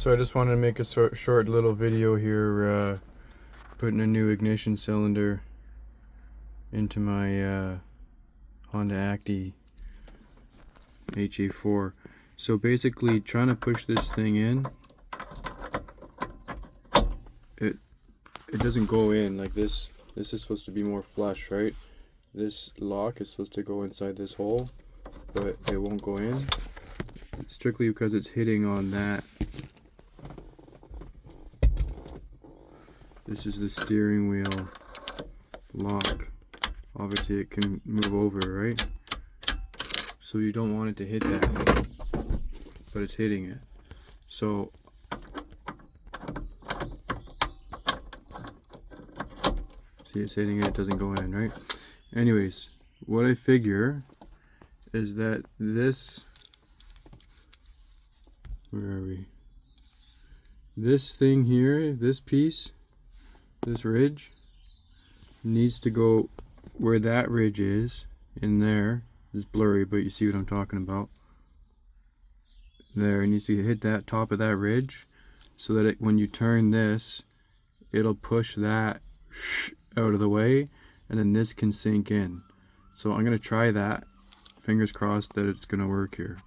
So I just wanted to make a short little video here, putting a new ignition cylinder into my Honda Acty HA4. So basically, trying to push this thing in, it doesn't go in like this. This is supposed to be more flush, right? This lock is supposed to go inside this hole, but it won't go in, strictly because it's hitting on that. This is the steering wheel lock. Obviously it can move over, right? So you don't want it to hit that, but it's hitting it. So see, it's hitting it, it doesn't go in, right? Anyways, what I figure is that this, where are we? This thing here, this piece, this ridge, needs to go where that ridge is, in there. It's blurry, but you see what I'm talking about. There, it needs to hit that top of that ridge, so that when you turn this, it'll push that out of the way, and then this can sink in. So I'm gonna try that. Fingers crossed that it's gonna work here.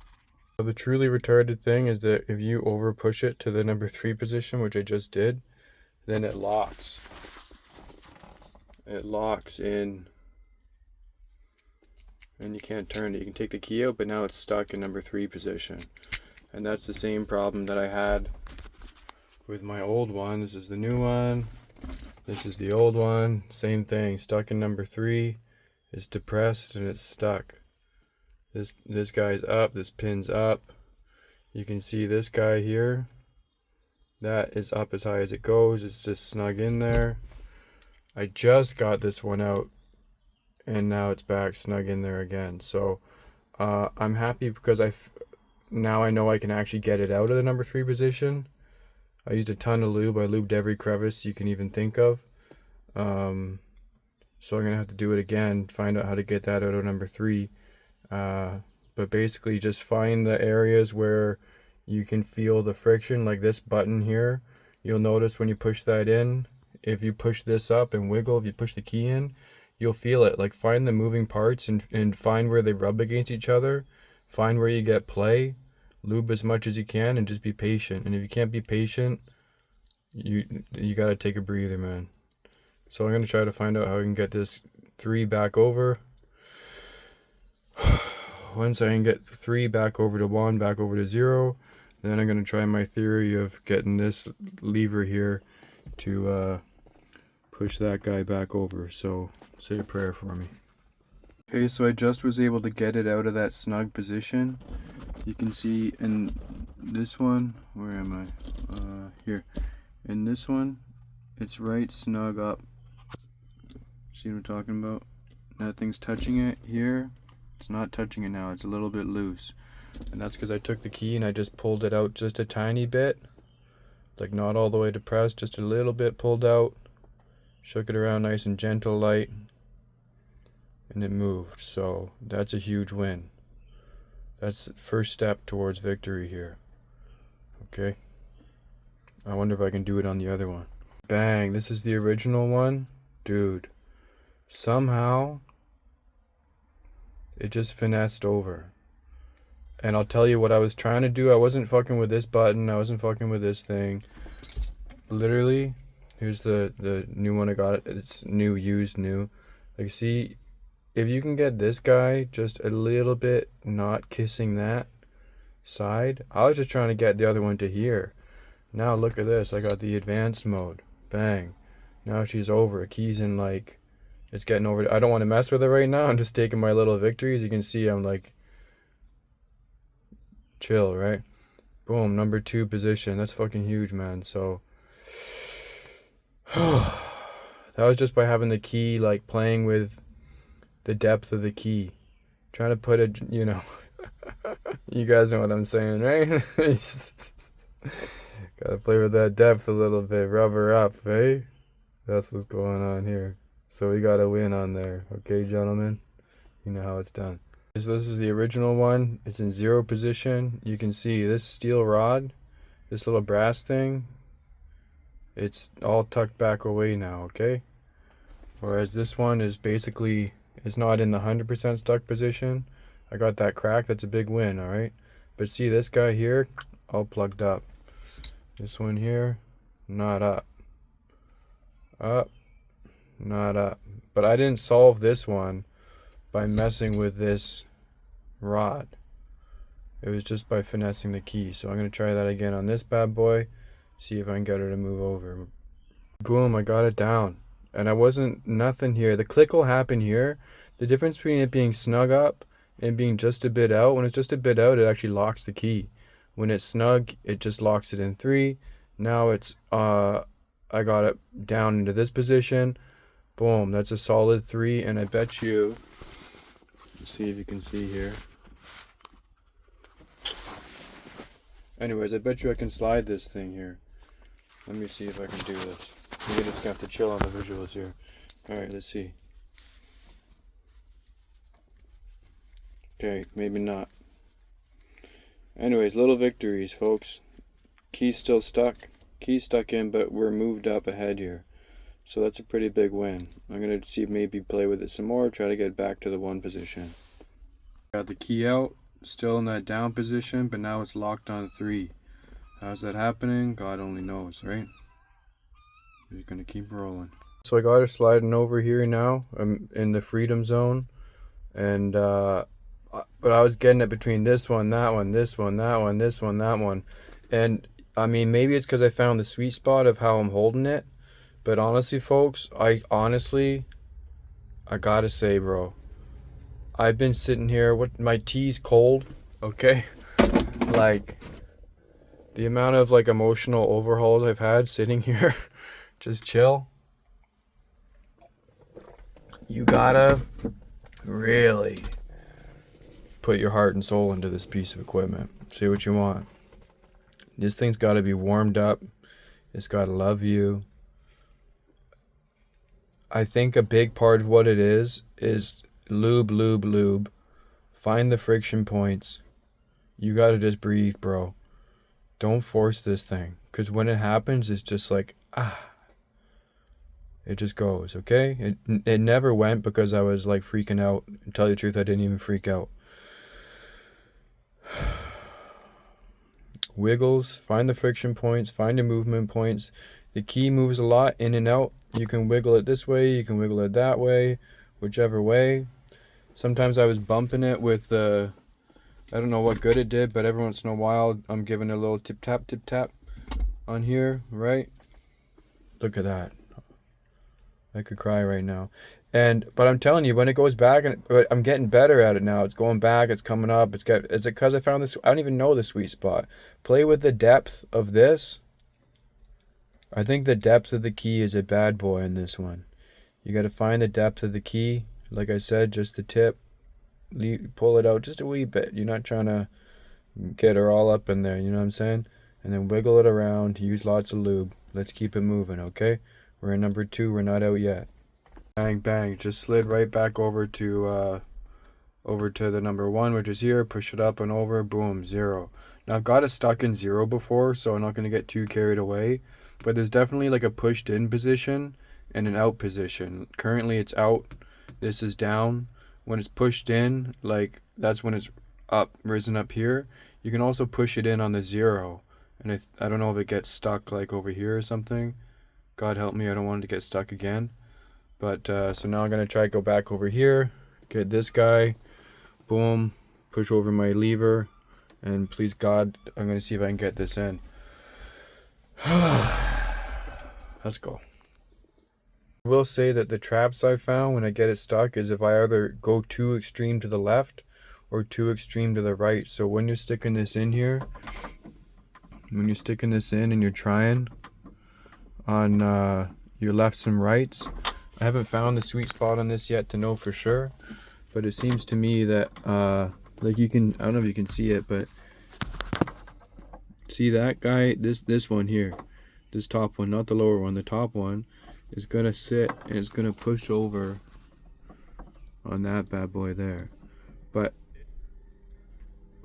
So the truly retarded thing is that if you over push it to the number 3 position, which I just did, then it locks. It locks in, and you can't turn it. You can take the key out, but now it's stuck in number 3 position. And that's the same problem that I had with my old one. This is the new one. This is the old one. Same thing, stuck in number 3. It's depressed and it's stuck. This guy's up, this pin's up. You can see this guy here. That is up as high as it goes. It's just snug in there. I just got this one out, and now it's back snug in there again. So I'm happy because now I know I can actually get it out of the number 3 position. I used a ton of lube. I lubed every crevice you can even think of. So I'm gonna have to do it again, find out how to get that out of number 3. But basically just find the areas where you can feel the friction, like this button here. You'll notice when you push that in, if you push this up and wiggle, if you push the key in, you'll feel it. Like, find the moving parts and find where they rub against each other. Find where you get play. Lube as much as you can and just be patient. And if you can't be patient, you gotta take a breather, man. So I'm gonna try to find out how I can get this 3 back over. Once I can get 3 back over to 1, back over to 0, then I'm gonna try my theory of getting this lever here to push that guy back over. So say a prayer for me. Okay, so I just was able to get it out of that snug position. You can see in this one, where am I? Here. In this one, it's right snug up. See what I'm talking about? Nothing's touching it here. It's not touching it now, it's a little bit loose. And that's because I took the key and I just pulled it out just a tiny bit. Like, not all the way depressed, just a little bit pulled out. Shook it around nice and gentle, light. And it moved. So that's a huge win. That's the first step towards victory here. Okay. I wonder if I can do it on the other one. Bang, this is the original one. Dude. Somehow it just finessed over. And I'll tell you what I was trying to do. I wasn't fucking with this button. I wasn't fucking with this thing. Literally, here's the new one I got. It's new, used, new. Like, see, if you can get this guy just a little bit not kissing that side. I was just trying to get the other one to here. Now look at this. I got the advanced mode. Bang. Now she's over. Keys in, like, it's getting over. I don't want to mess with it right now. I'm just taking my little victories. You can see I'm like chill, right? Boom, number 2 position. That's fucking huge, man. So that was just by having the key, like, playing with the depth of the key. Trying to put it, you know, you guys know what I'm saying, right? Gotta play with that depth a little bit, rub her up, eh? That's what's going on here. So we got a win on there, okay, gentlemen? You know how it's done. So this is the original one. It's in 0 position. You can see this steel rod this little brass thing, it's all tucked back away now, okay? Whereas this one is basically, it's not in the 100% stuck position. I got that crack, that's a big win, alright? But see this guy here, all plugged up. This one here, not up. Up, not up. But I didn't solve this one by messing with this rod. It was just by finessing the key. So I'm going to try that again on this bad boy. See if I can get her to move over. Boom, I got it down. And I wasn't nothing here. The click will happen here. The difference between it being snug up and being just a bit out. When it's just a bit out, it actually locks the key. When it's snug, it just locks it in 3. Now it's I got it down into this position. Boom, that's a solid 3. And I bet you, let's see if you can see here. Anyways, I bet you I can slide this thing here. Let me see if I can do this. You're just gonna have to chill on the visuals here. Alright, let's see. Okay, maybe not. Anyways, little victories, folks. Key's still stuck. Key's stuck in, but we're moved up ahead here. So that's a pretty big win. I'm gonna see maybe play with it some more, try to get back to the 1 position. Got the key out. Still in that down position, but now it's locked on 3. How's that happening? God only knows, right? We're gonna keep rolling. So I got her sliding over here now. I'm in the freedom zone, and but I was getting it between this one, that one, this one, that one, this one, that one, and I mean maybe it's because I found the sweet spot of how I'm holding it, but honestly, folks, I gotta say, bro. I've been sitting here, my tea's cold, okay? Like, the amount of like emotional overhauls I've had sitting here, just chill. You gotta really put your heart and soul into this piece of equipment. Say what you want. This thing's gotta be warmed up. It's gotta love you. I think a big part of what it is lube. Find the friction points. You gotta just breathe, bro. Don't force this thing, because when it happens, it's just like it just goes. Okay, it never went because I was like freaking out. To tell you the truth, I didn't even freak out. Wiggles, find the friction points, find the movement points. The key moves a lot in and out. You can wiggle it this way, you can wiggle it that way, whichever way. Sometimes I was bumping it with I don't know what good it did, but every once in a while I'm giving it a little tip tap on here, right? Look at that. I could cry right now. But I'm telling you, when it goes back, but I'm getting better at it now. It's going back, it's coming up. Is it because I found this? I don't even know the sweet spot. Play with the depth of this. I think the depth of the key is a bad boy in this one. You got to find the depth of the key. Like I said, just the tip. Pull it out just a wee bit. You're not trying to get her all up in there, you know what I'm saying? And then wiggle it around. Use lots of lube. Let's keep it moving, okay? We're in number 2. We're not out yet. Bang, bang. Just slid right back over to the number 1, which is here. Push it up and over. Boom, 0. Now I've got it stuck in 0 before, so I'm not going to get too carried away. But there's definitely like a pushed in position and an out position. Currently it's out. This is down. When it's pushed in, like that's when it's up, risen up here. You can also push it in on the 0. And I don't know if it gets stuck like over here or something. God help me, I don't want it to get stuck again. But so now I'm going to try to go back over here. Get this guy. Boom. Push over my lever. And please God, I'm going to see if I can get this in. Let's go. I will say that the traps I found when I get it stuck is if I either go too extreme to the left or too extreme to the right. So when you're sticking this in here, when you're sticking this in and you're trying on your lefts and rights, I haven't found the sweet spot on this yet to know for sure, but it seems to me that like you can, I don't know if you can see it, but see that guy, this one here, this top one, not the lower one, the top one is gonna sit and it's gonna push over on that bad boy there. But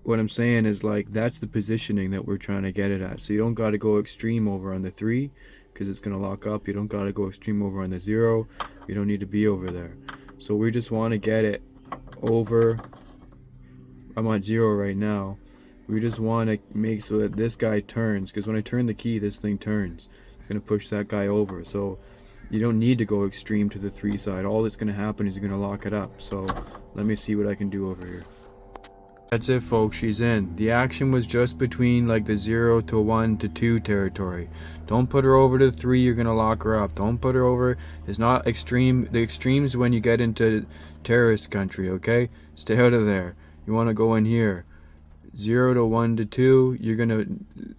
what I'm saying is, like, that's the positioning that we're trying to get it at. So you don't got to go extreme over on the 3 because it's going to lock up. You don't got to go extreme over on the 0. You don't need to be over there. So we just want to get it over. I'm on 0 right now. We just want to make so that this guy turns, because when I turn the key, this thing turns. It's going to push that guy over. So you don't need to go extreme to the 3 side. All that's going to happen is you're going to lock it up. So let me see what I can do over here. That's it, folks. She's in. The action was just between like the 0 to 1 to 2 territory. Don't put her over to 3. You're gonna lock her up. Don't put her over. It's not extreme. The extremes when you get into terrorist country. Okay, stay out of there. You want to go in here. 0 to 1 to 2. You're gonna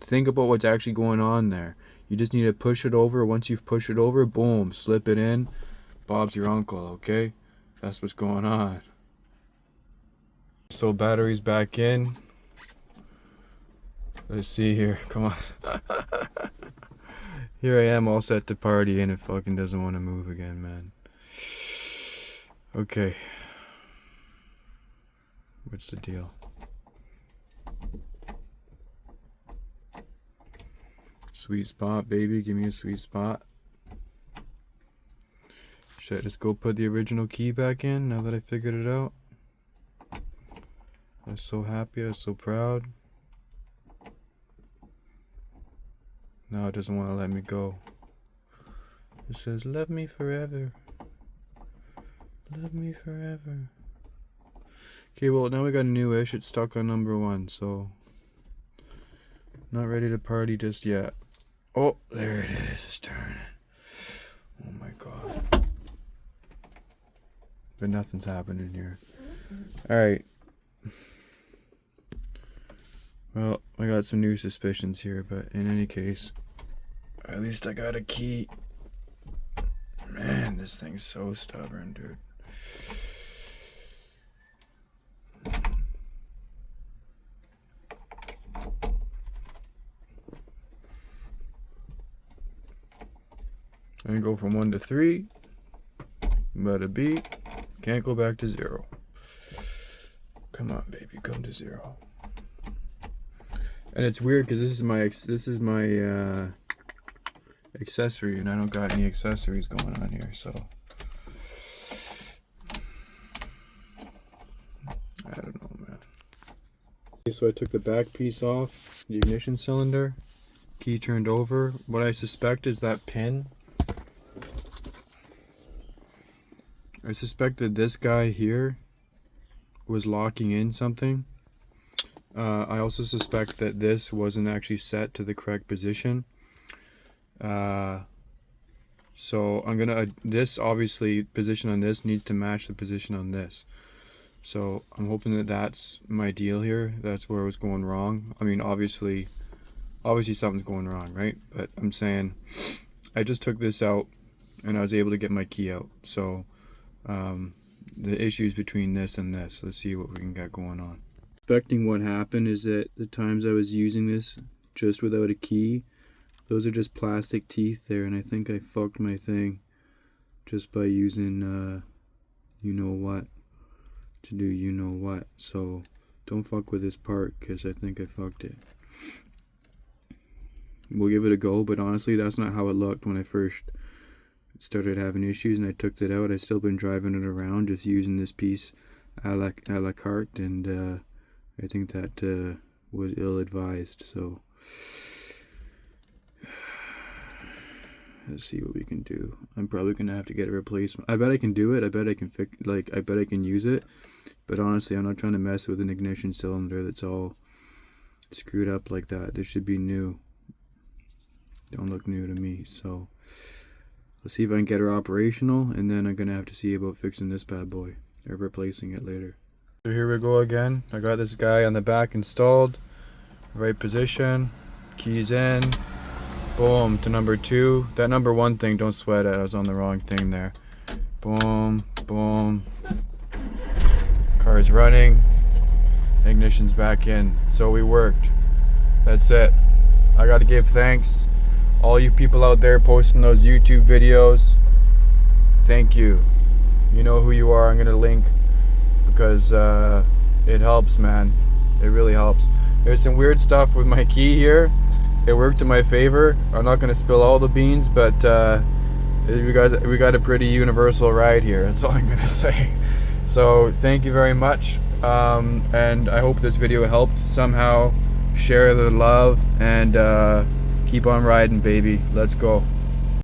think about what's actually going on there. You just need to push it over. Once you've pushed it over, boom, slip it in. Bob's your uncle. Okay, that's what's going on. So battery's back in. Let's see here. Come on. Here I am all set to party and it fucking doesn't want to move again, man. Okay. What's the deal? Sweet spot, baby. Give me a sweet spot. Should I just go put the original key back in now that I figured it out? I was so happy, I was so proud. Now it doesn't want to let me go. It says, love me forever. Love me forever. Okay, well, now we got a new ish. It's stuck on number 1, so not ready to party just yet. Oh, there it is. It's turning. Oh my god. But nothing's happening here. Alright. Well, I got some new suspicions here, but in any case, at least I got a key. Man, this thing's so stubborn, dude. I can go from 1 to 3, but a B, can't go back to 0. Come on, baby, come to 0. And it's weird because this is my accessory, and I don't got any accessories going on here, so I don't know, man. Okay, so I took the back piece off, the ignition cylinder, key turned over. What I suspect is that pin. I suspected this guy here was locking in something. I also suspect that this wasn't actually set to the correct position. So I'm gonna, this obviously position on this needs to match the position on this. So I'm hoping that that's my deal here. That's where it was going wrong. I mean, obviously something's going wrong, right? But I'm saying I just took this out and I was able to get my key out. So the issues between this and this, let's see what we can get going on. Expecting what happened is that the times I was using this just without a key, those are just plastic teeth there, and I think I fucked my thing just by using you know what to do you know what. So don't fuck with this part because I think I fucked it. We'll give it a go, but honestly that's not how it looked when I first started having issues and I took it out. I've still been driving it around just using this piece a la carte, and I think that was ill-advised, so let's see what we can do. I'm probably gonna have to get a replacement. I bet I can do it. I bet I can fix, like, I bet I can use it, but honestly I'm not trying to mess with an ignition cylinder that's all screwed up like that. This should be new. Don't look new to me, so let's see if I can get her operational, and then I'm gonna have to see about fixing this bad boy or replacing it later. So here we go again. I got this guy on the back installed, right position, keys in, boom, to number 2. That number 1 thing, don't sweat it, I was on the wrong thing there. Boom, boom, car's running, ignition's back in. So we worked. That's it. I gotta give thanks all you people out there posting those YouTube videos. Thank you. You know who you are. I'm gonna link because it helps, man. It really helps. There's some weird stuff with my key here. It worked in my favor. I'm not going to spill all the beans, but we got a pretty universal ride here. That's all I'm going to say. So thank you very much, and I hope this video helped somehow. Share the love, and keep on riding, baby. Let's go.